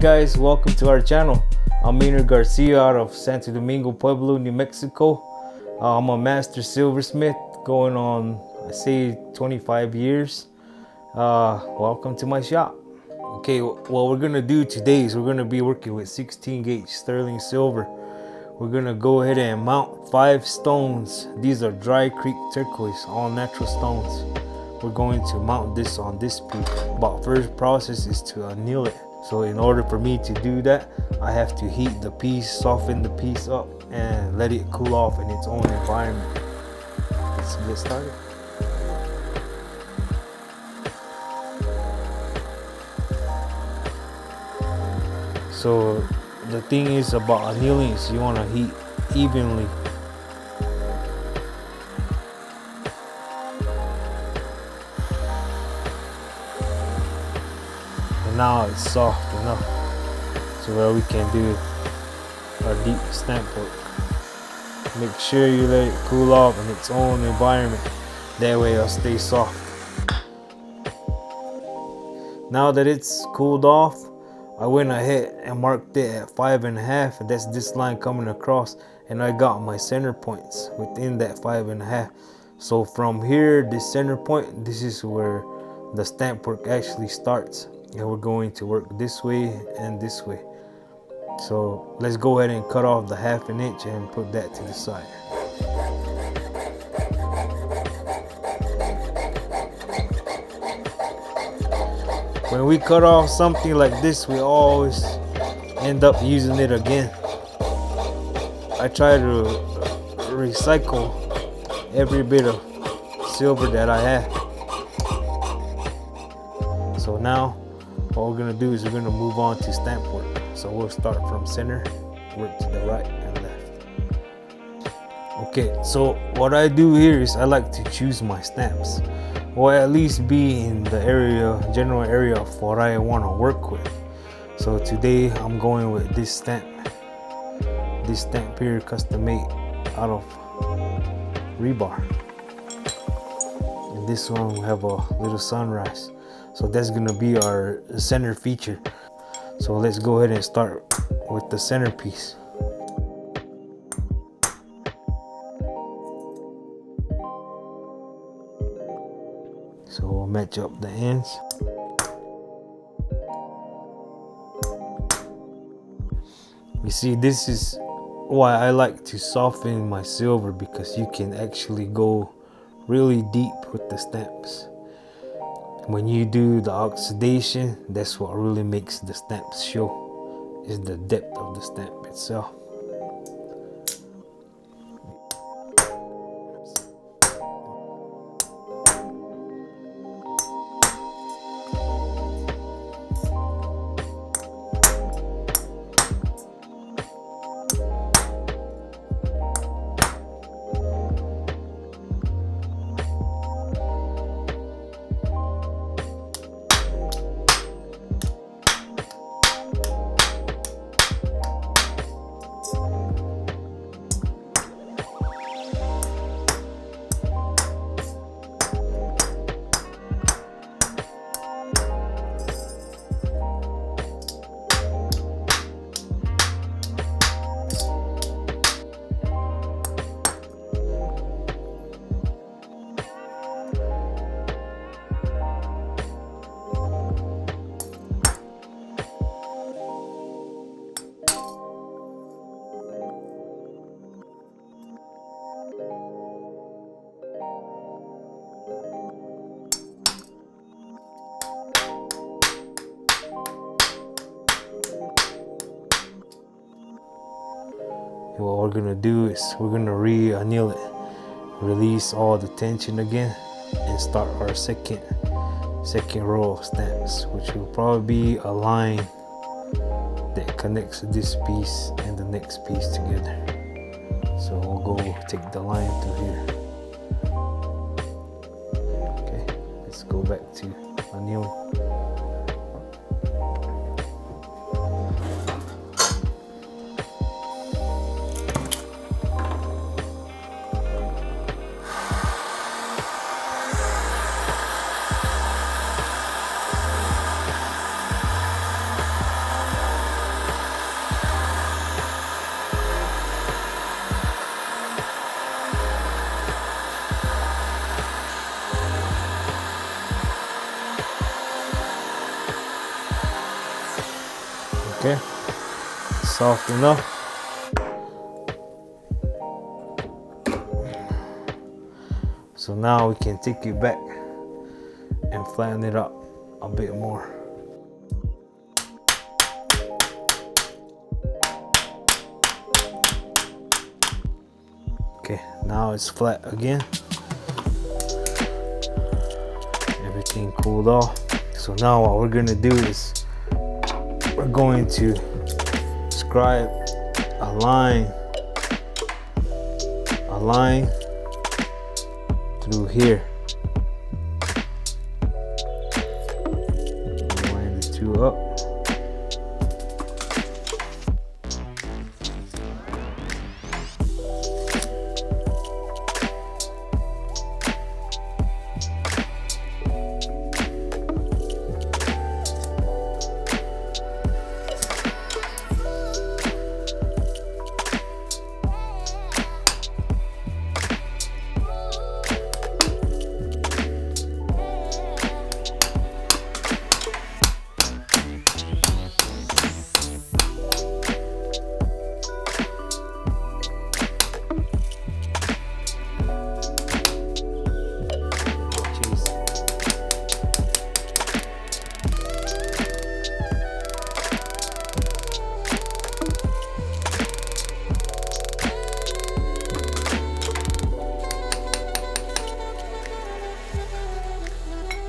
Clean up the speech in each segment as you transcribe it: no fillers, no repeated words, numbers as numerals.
guys, welcome to our channel. I'm Maynard Garcia out of Santo Domingo, Pueblo, New Mexico. I'm a master silversmith going on, I say, 25 years. Welcome to my shop. Okay, what we're gonna do today is we're gonna be working with 16 gauge sterling silver. We're gonna go ahead and mount 5 stones. These are Dry Creek Turquoise, all natural stones. We're going to mount this on this piece. But first process is to anneal it. So in order for me to do that, I have to heat the piece, soften the piece up, and let it cool off in its own environment. Let's get started. So the thing is about annealing is you want to heat evenly. And now it's soft enough so where we can do our deep stamp work. Make sure you let it cool off in its own environment. That way it'll stay soft. Now that it's cooled off, I went ahead and marked it at 5.5, and that's this line coming across, and I got my center points within that 5.5. So from here, this center point, this is where the stamp work actually starts, and we're going to work this way and this way. So let's go ahead and cut off the 1/2 inch and put that to the side. When we cut off something like this, we always end up using it again. I try to recycle every bit of silver that I have. So now what we're gonna do is we're gonna move on to stamp work. So we'll start from center, work to the right and left. Okay, so what I do here is I like to choose my stamps, or at least be in the area, general area of what I want to work with. So today I'm going with this stamp. This stamp here, custom made out of rebar. And this one will have a little sunrise. So that's gonna be our center feature. So let's go ahead and start with the centerpiece. So we'll match up the ends. You see, this is why I like to soften my silver, because you can actually go really deep with the stamps. When you do the oxidation, that's what really makes the stamps show, is the depth of the stamp itself. What we're gonna do is we're gonna re-anneal it, release all the tension again, and start our second row of stamps, which will probably be a line that connects this piece and the next piece together. So we'll go take the line through here. Okay, let's go back to annealing. soft enough. So now we can take it back and flatten it up a bit more. Okay, now it's flat again. Everything cooled off. So now what we're gonna do is we're going to scribe a line through here. Line the two up.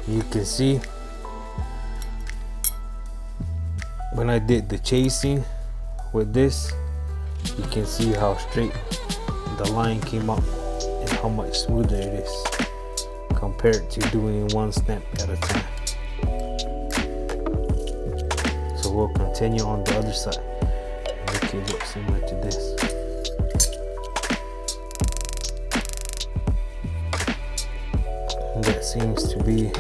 You can see when I did the chasing with this, you can see how straight the line came up and how much smoother it is compared to doing one snap at a time. So we'll continue on the other side and make it look similar to this. And that seems to be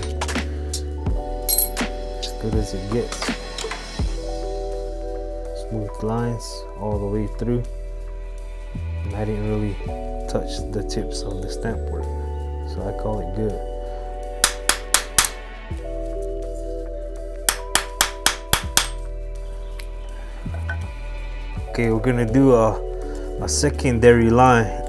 as good as it gets. Smooth lines all the way through. And I didn't really touch the tips of the stamp work, so I call it good. Okay, we're gonna do a secondary line.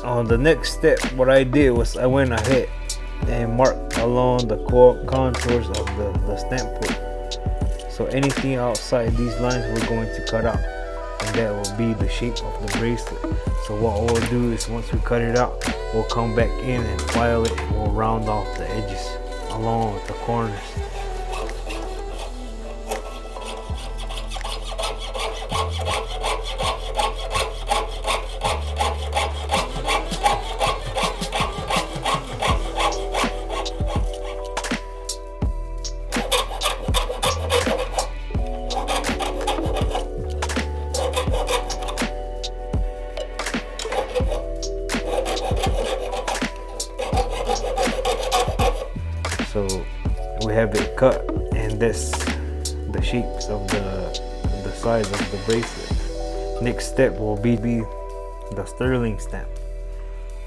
On the next step, what I did was I went ahead and marked along the contours of the stamp work. So anything outside these lines we're going to cut out, and that will be the shape of the bracelet. So what we'll do is once we cut it out, we'll come back in and file it, and we'll round off the edges along with the corners. So we have it cut, and that's the shapes of the size of the bracelet. Next step will be the sterling stamp.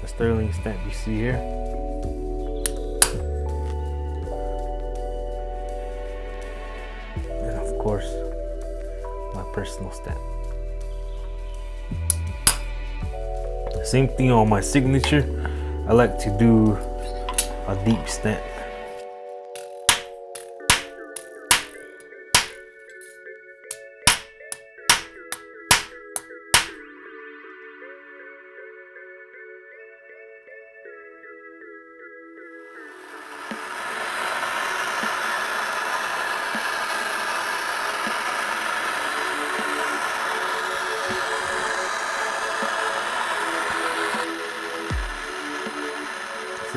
The sterling stamp you see here. And of course, my personal stamp. Same thing on my signature. I like to do a deep stamp.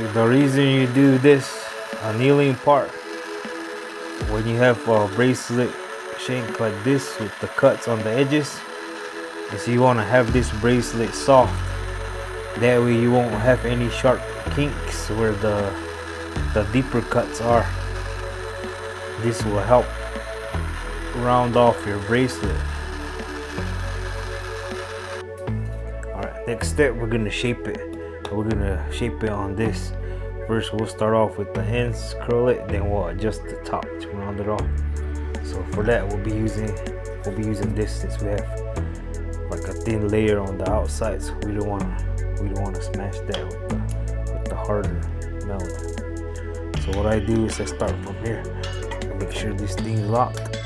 See, the reason you do this annealing part, when you have a bracelet shank like this with the cuts on the edges, is you want to have this bracelet soft. That way you won't have any sharp kinks where the deeper cuts are. This will help round off your bracelet. Alright, next step, we're gonna shape it. We're gonna shape it on this. First we'll start off with the ends, curl it, then we'll adjust the top to round it off. So for that we'll be using this, since we have like a thin layer on the outside, so we don't wanna smash that with the harder melt. So what I do is I start from here and make sure this thing's locked.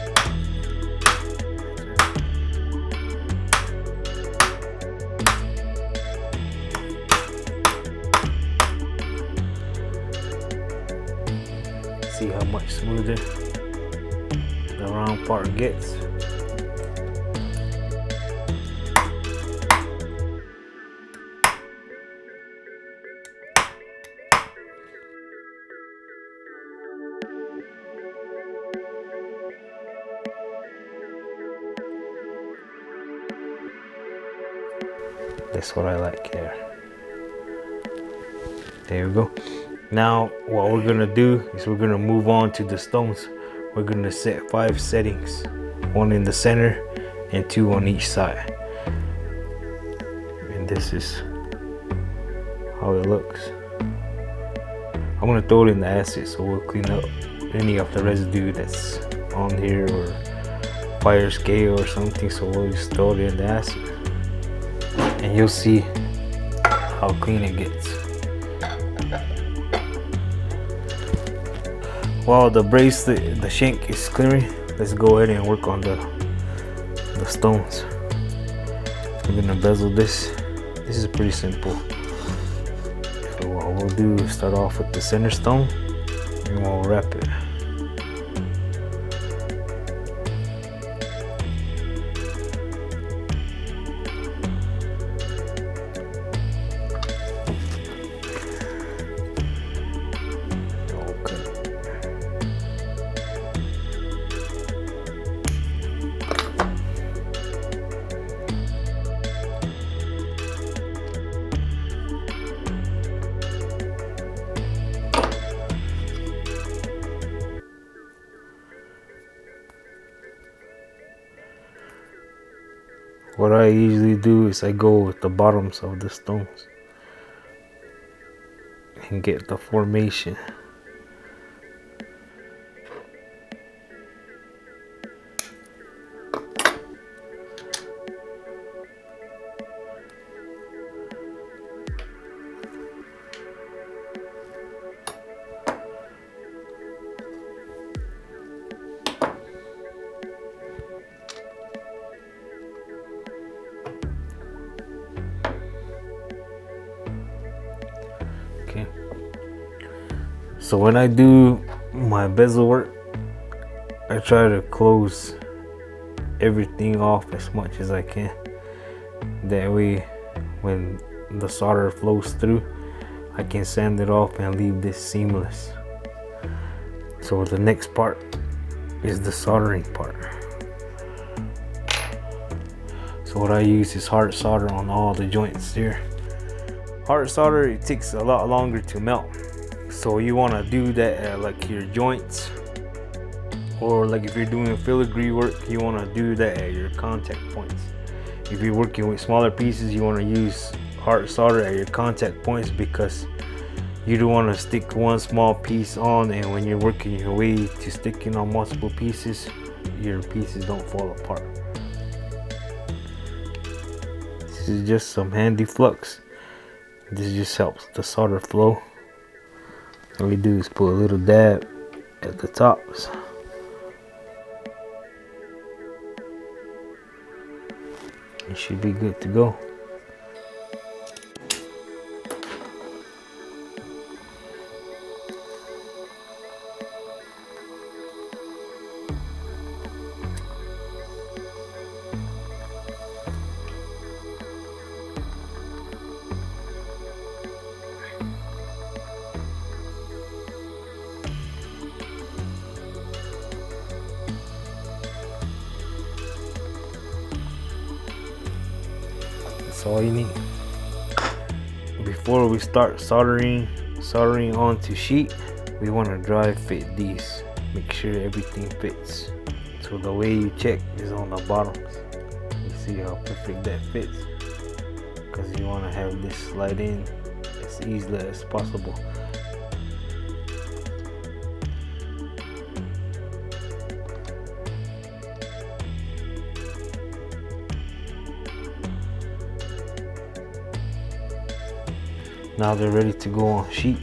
See how much smoother the round part gets. That's what I like there. There we go. Now what we're gonna do is we're gonna move on to the stones. We're gonna set 5 settings, 1 in the center and 2 on each side. And this is how it looks. I'm gonna throw it in the acid, so we'll clean up any of the residue that's on here or fire scale or something. So we'll just throw it in the acid and you'll see how clean it gets. While the bracelet, the shank is clearing, let's go ahead and work on the stones. We're gonna bezel this. This is pretty simple. So what we'll do is start off with the center stone and we'll wrap it. What I usually do is I go with the bottoms of the stones and get the formation. Okay, so when I do my bezel work, I try to close everything off as much as I can. That way when the solder flows through, I can sand it off and leave this seamless. So the next part is the soldering part. So what I use is hard solder on all the joints here. Hard solder, it takes a lot longer to melt. So you want to do that at like your joints, or like if you're doing filigree work, you want to do that at your contact points. If you're working with smaller pieces, you want to use hard solder at your contact points, because you don't want to stick one small piece on, and when you're working your way to sticking on multiple pieces, your pieces don't fall apart. This is just some handy flux. This just helps the solder flow. All we do is put a little dab at the tops. It should be good to go. That's all you need. Before we start soldering onto sheet, we want to dry fit these. Make sure everything fits. So the way you check is on the bottoms. You see how perfect that fits, because you want to have this slide in as easily as possible. Now they're ready to go on sheet.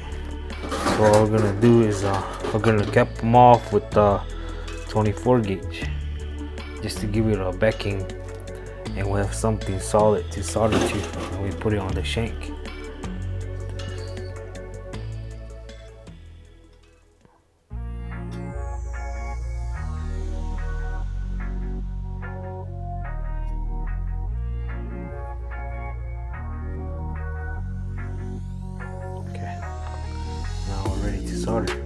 So all we're gonna do is we're gonna cap them off with 24 gauge, just to give it a backing, and we'll have something solid to solder to when we put it on the shank. Okay, now we're ready to solder.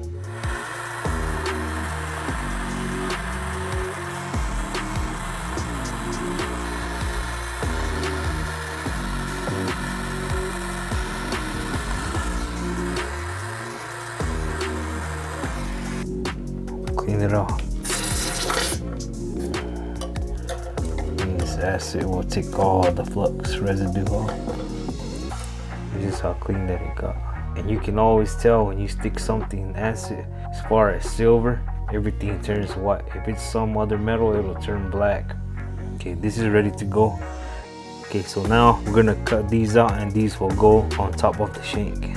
Clean it off. And this acid will take all the flux residue off. This is how clean that it got. And you can always tell when you stick something in acid. As far as silver, everything turns white. If it's some other metal, it'll turn black. Okay, this is ready to go. Okay, so now we're gonna cut these out, and these will go on top of the shank.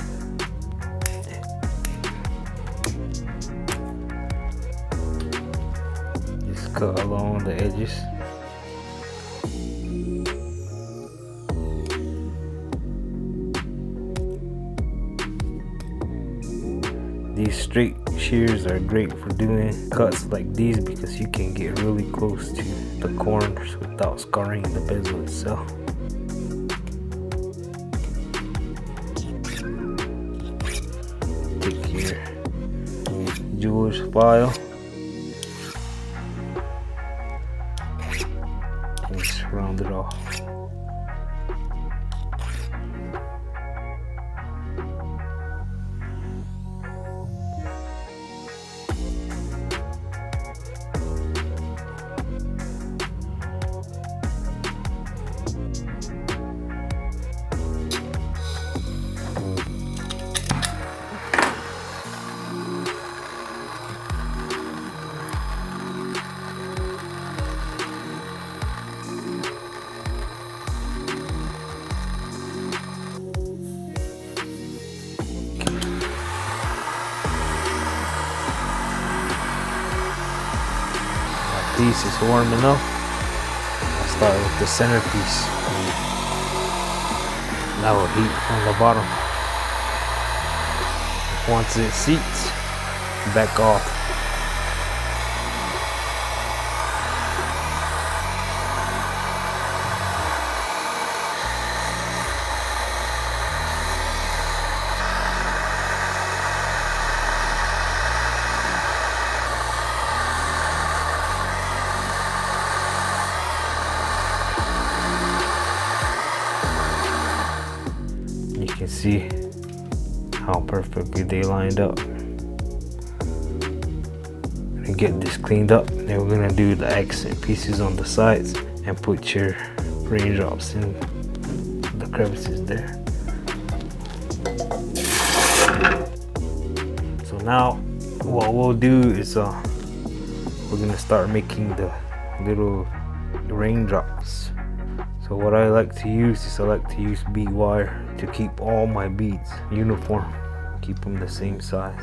Just cut along the edges. These straight shears are great for doing cuts like these, because you can get really close to the corners without scarring the bezel itself. Take your jeweler's file and just round it off. Piece is warm enough. I'll start with the centerpiece. That will heat on the bottom. Once it seats, back off. You can see how perfectly they lined up. And get this cleaned up. Then we're gonna do the accent pieces on the sides and put your raindrops in the crevices there. So now what we'll do is we're gonna start making the little raindrops. So what I like to use is I like to use bead wire to keep all my beads uniform, keep them the same size.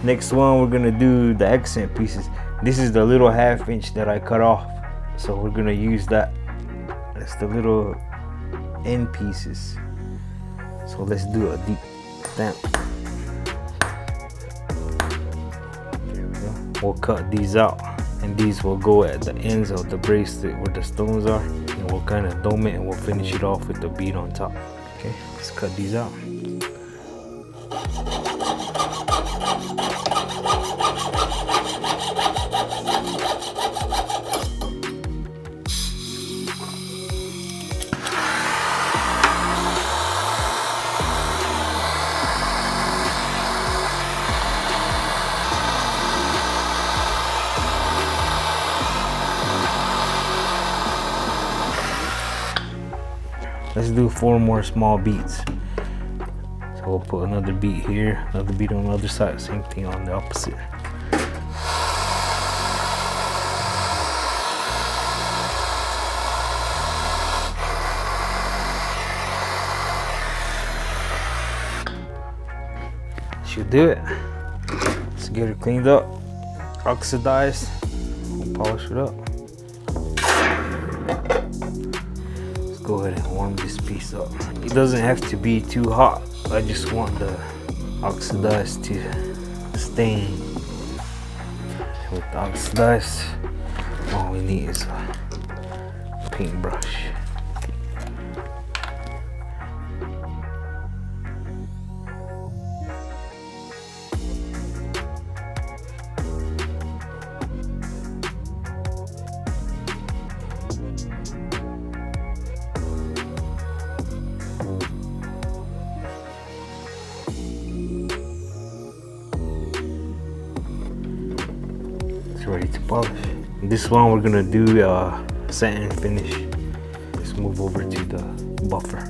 Next one, we're gonna do the accent pieces. This is the little 1/2 inch that I cut off, so we're gonna use that. That's the little end pieces. So let's do a deep stamp. There we go. We'll cut these out, and these will go at the ends of the bracelet where the stones are, and we'll kind of dome it, and we'll finish it off with the bead on top. Okay, let's cut these out. Let's do 4 more small beads. So we'll put another bead here, another bead on the other side, same thing on the opposite. Should do it. Let's get it cleaned up, oxidized, we'll polish it up. Go ahead and warm this piece up. It doesn't have to be too hot. I just want the oxidized to stain. And with the oxidized, all we need is a paintbrush. Ready to polish. This one we're gonna do satin finish. Let's move over to the buffer.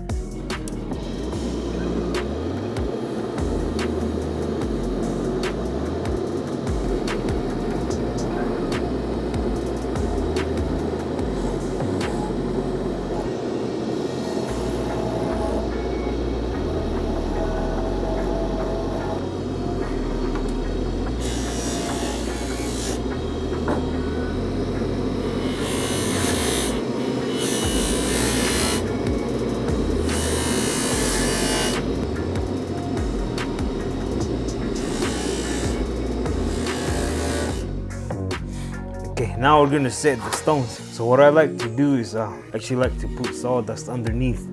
Okay, now we're gonna set the stones. So what I like to do is actually like to put sawdust underneath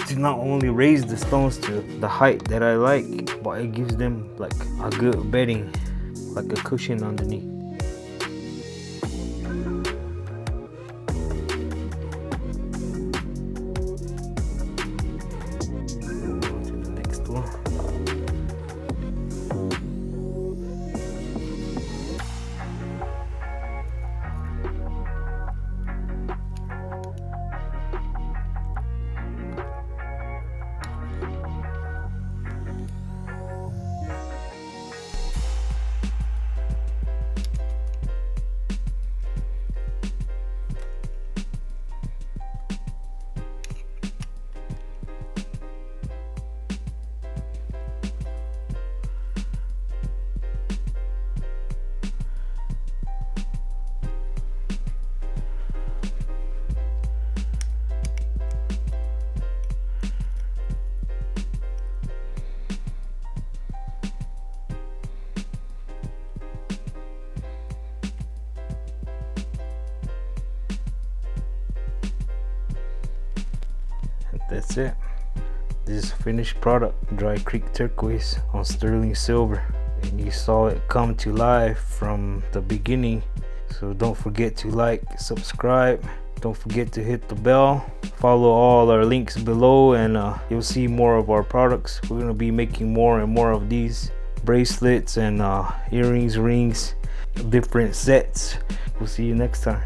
to not only raise the stones to the height that I like, but it gives them like a good bedding, like a cushion underneath. That's it. This is finished product, Dry Creek Turquoise on sterling silver, and you saw it come to life from the beginning. So don't forget to like, subscribe, don't forget to hit the bell, follow all our links below, and you'll see more of our products. We're gonna be making more and more of these bracelets and earrings, rings, different sets. We'll see you next time.